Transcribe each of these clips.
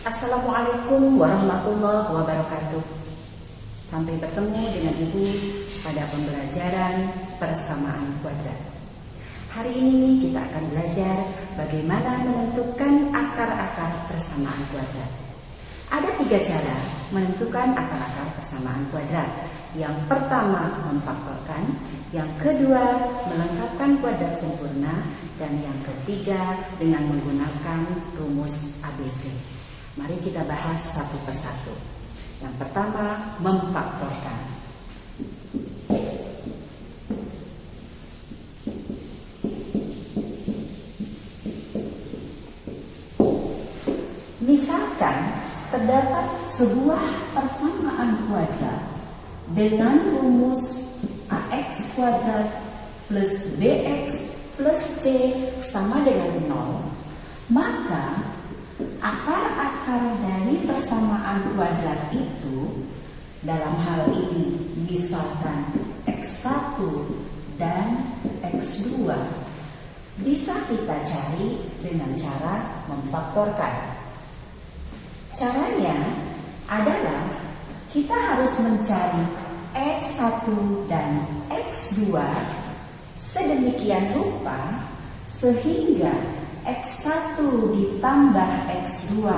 Assalamualaikum warahmatullahi wabarakatuh. Sampai bertemu dengan Ibu pada pembelajaran persamaan kuadrat. Hari ini kita akan belajar bagaimana menentukan akar-akar persamaan kuadrat. Ada 3 cara menentukan akar-akar persamaan kuadrat. Yang pertama memfaktorkan, yang kedua melengkapkan kuadrat sempurna, dan yang ketiga dengan menggunakan rumus ABC. Mari kita bahas satu persatu. Yang pertama, memfaktorkan. Misalkan terdapat sebuah persamaan kuadrat dengan rumus AX kuadrat plus BX plus C sama dengan 0, maka akar-akar dari persamaan kuadrat itu dalam hal ini misalkan X1 dan X2 bisa kita cari dengan cara memfaktorkan. Caranya adalah kita harus mencari X1 dan X2 sedemikian rupa sehingga X1 ditambah X2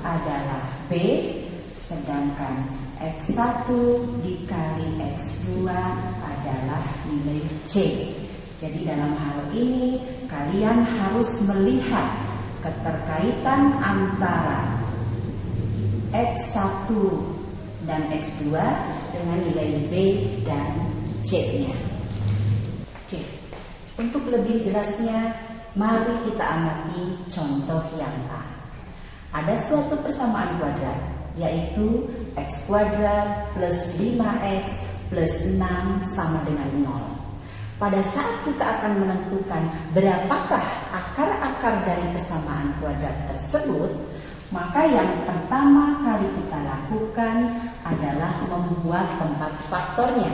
adalah B, sedangkan X1 dikali X2 adalah nilai C. Jadi dalam hal ini kalian harus melihat keterkaitan antara X1 dan X2 dengan nilai B dan C-nya. Oke, untuk lebih jelasnya, mari kita amati contoh yang A. Ada suatu persamaan kuadrat, yaitu X kuadrat plus 5X plus 6 sama dengan 0. Pada saat kita akan menentukan berapakah akar-akar dari persamaan kuadrat tersebut, maka yang pertama kali kita lakukan adalah membuat tempat faktornya.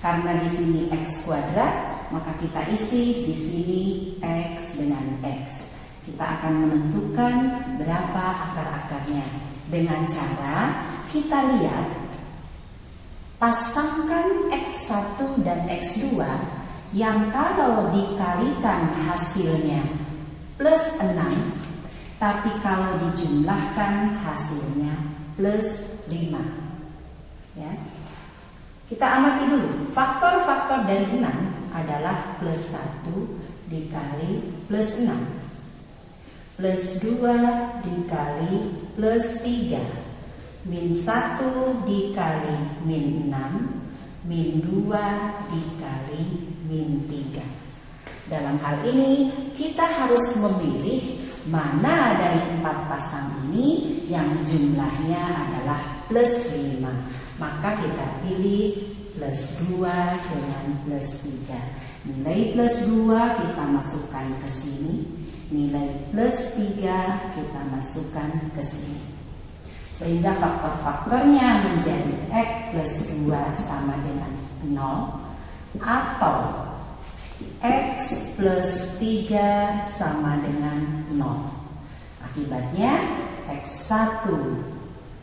Karena di sini X kuadrat, maka kita isi di sini X dengan X. Kita akan menentukan berapa akar-akarnya dengan cara kita lihat pasangkan X1 dan X2 yang kalau dikalikan hasilnya plus 6, tapi kalau dijumlahkan hasilnya plus 5. Ya. Kita amati dulu, faktor-faktor dari 6 adalah plus 1 dikali plus 6, plus 2 dikali plus 3, min 1 dikali min 6, min 2 dikali min 3. Dalam hal ini kita harus memilih mana dari 4 pasang ini yang jumlahnya adalah plus 5. Maka kita pilih plus 2 dengan plus 3. Nilai plus 2 kita masukkan ke sini, nilai plus 3 kita masukkan ke sini. Sehingga faktor-faktornya menjadi X plus 2 sama dengan 0, atau X plus 3 sama dengan 0. Akibatnya X1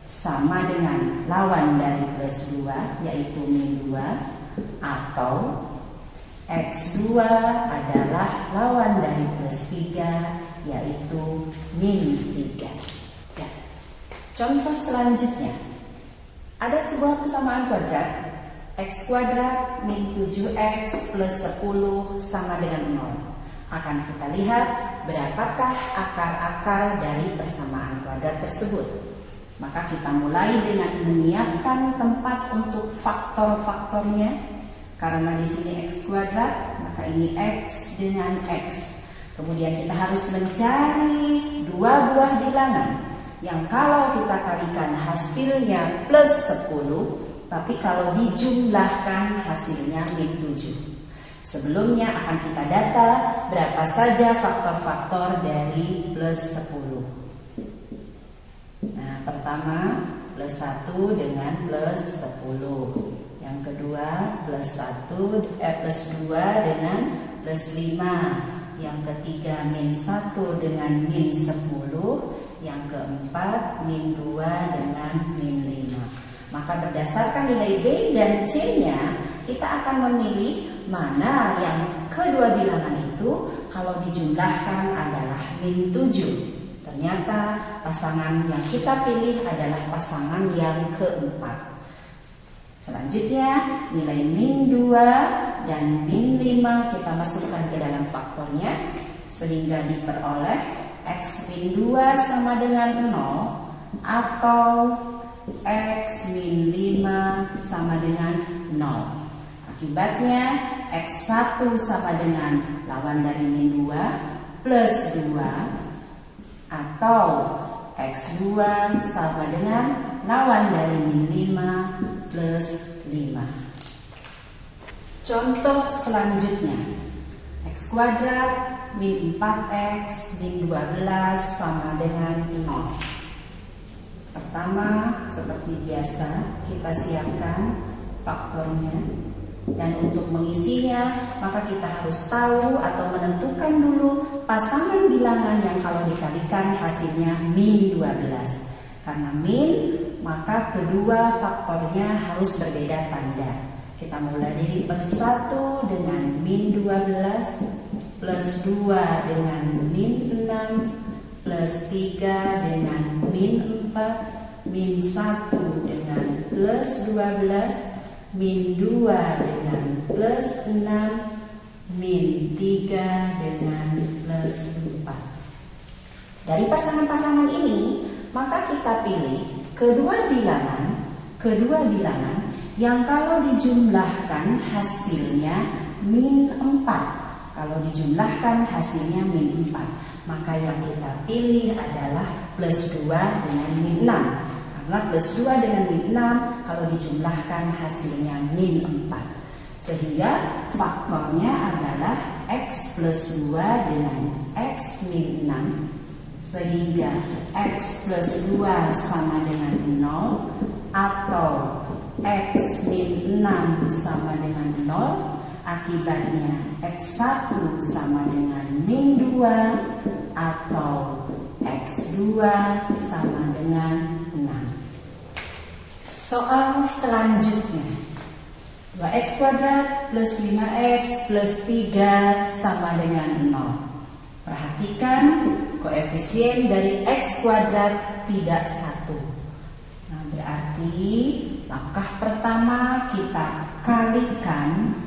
sama dengan lawan dari plus 2 yaitu min 2, atau X2 adalah lawan dari plus 3 yaitu min 3. Ya. Contoh selanjutnya, ada sebuah persamaan kuadrat X kuadrat min 7X plus 10 sama dengan 0. Akan kita lihat berapakah akar-akar dari persamaan kuadrat tersebut. Maka kita mulai dengan menyiapkan tempat untuk faktor-faktornya. Karena di sini X kuadrat, maka ini X dengan X. Kemudian kita harus mencari 2 buah bilangan yang kalau kita kalikan hasilnya plus 10, tapi kalau dijumlahkan hasilnya min 7. Sebelumnya akan kita data berapa saja faktor-faktor dari plus 10. Nah, pertama plus 1 dengan plus 10. Yang kedua plus 2 dengan plus 5. Yang ketiga min 1 dengan min 10. yang keempat min 2 dengan min 5. Maka berdasarkan nilai B dan C-nya, kita akan memilih mana yang kedua bilangan itu kalau dijumlahkan adalah min 7. Ternyata pasangan yang kita pilih adalah pasangan yang keempat. Selanjutnya, nilai min 2 dan min 5 kita masukkan ke dalam faktornya sehingga diperoleh X min 2 sama dengan 0 atau X min 5 sama dengan 0. Akibatnya X1 sama dengan lawan dari min 2 plus 2 atau X2 sama dengan lawan dari min 5 plus 5. Contoh selanjutnya, X kuadrat min 4X min 12 sama dengan 0. Pertama, seperti biasa, kita siapkan faktornya. Dan untuk mengisinya, maka kita harus tahu atau menentukan dulu pasangan bilangan yang kalau dikalikan hasilnya min 12. Karena min, maka kedua faktornya harus berbeda tanda. Kita mulai dari per 1 dengan min 12 plus 2 dengan min 6 plus 3 dengan min 4 min 1 dengan plus 12 min 2 dengan plus 6 min 3 dengan plus 4. Dari pasangan-pasangan ini, maka kita pilih kedua bilangan yang kalau dijumlahkan hasilnya min 4. Kalau dijumlahkan hasilnya min 4, maka yang kita pilih adalah plus 2 dengan min 6. Karena plus 2 dengan min 6 kalau dijumlahkan hasilnya min 4. Sehingga faktornya adalah X plus 2 dengan X min 6. Sehingga X plus 2 sama dengan 0 atau X min 6 sama dengan 0. Akibatnya X1 sama dengan min 2 atau X2 sama dengan 6. Soal selanjutnya, 2X kuadrat plus 5X plus 3 sama dengan 0. Perhatikan koefisien dari X kuadrat tidak 1. Nah, berarti langkah pertama kita kalikan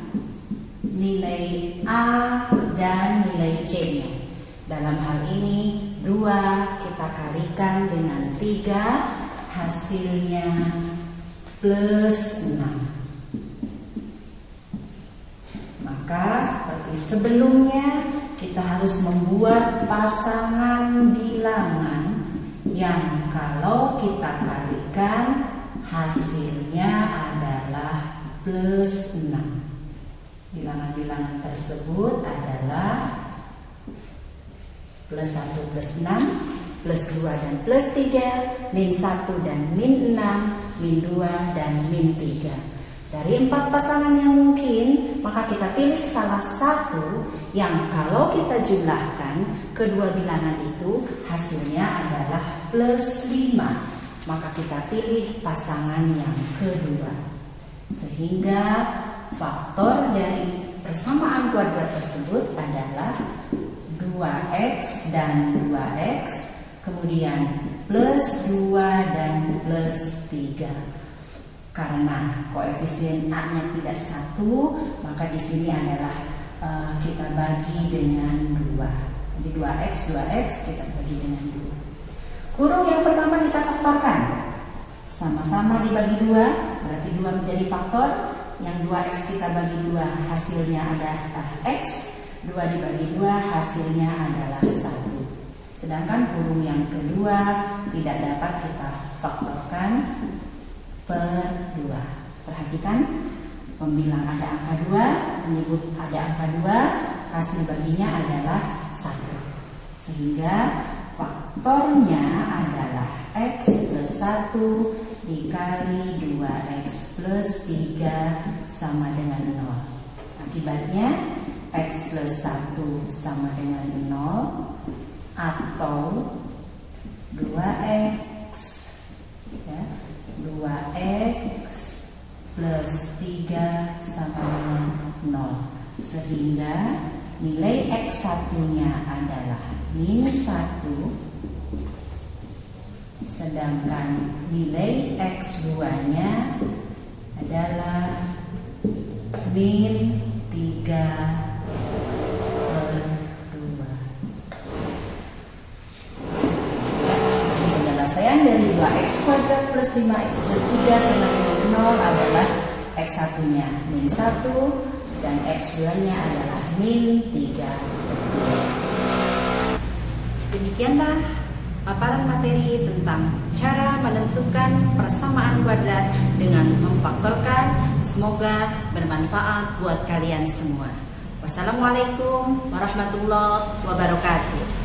nilai A dan nilai C-nya. Dalam hal ini 2 kita kalikan dengan 3, hasilnya plus 6. Maka seperti sebelumnya, kita harus membuat pasangan bilangan yang kalau kita kalikan hasilnya adalah plus 6. Bilangan-bilangan tersebut adalah plus 1 plus 6, plus 2 dan plus 3, min 1 dan min 6, min 2 dan min 3. Dari 4 pasangan yang mungkin, maka kita pilih salah satu yang kalau kita jumlahkan kedua bilangan itu hasilnya adalah plus 5. Maka kita pilih pasangan yang kedua. Sehingga faktor dari persamaan kuadrat tersebut adalah 2X dan 2X, kemudian plus 2 dan plus 3. Karena koefisien A-nya tidak 1, maka di sini adalah kita bagi dengan 2. Jadi 2X kita bagi dengan 2. Kurung yang pertama kita faktorkan. Sama-sama dibagi 2, berarti 2 menjadi faktor. Yang 2X kita bagi 2, hasilnya adalah X. 2 dibagi 2, hasilnya adalah 1. Sedangkan kurung yang kedua tidak dapat kita faktorkan per 2. Perhatikan, pembilang ada angka 2, penyebut ada angka 2, hasil baginya adalah 1. Sehingga faktornya adalah X plus 1 dikali 2X plus 3 sama dengan 0. Akibatnya X plus 1 sama dengan 0 atau 2x ya, 2x plus 3 sama dengan 0, sehingga nilai x1 nya adalah min 1, sedangkan nilai x2 nya adalah min 3/2. Penyelesaian dari 2x kuadrat plus 5x plus 3 sama dengan 0 adalah x1 nya min 1 dan x2 nya adalah min 3. Demikianlah paparan materi tentang cara menentukan persamaan kuadrat dengan memfaktorkan. Semoga bermanfaat buat kalian semua. Wassalamualaikum warahmatullahi wabarakatuh.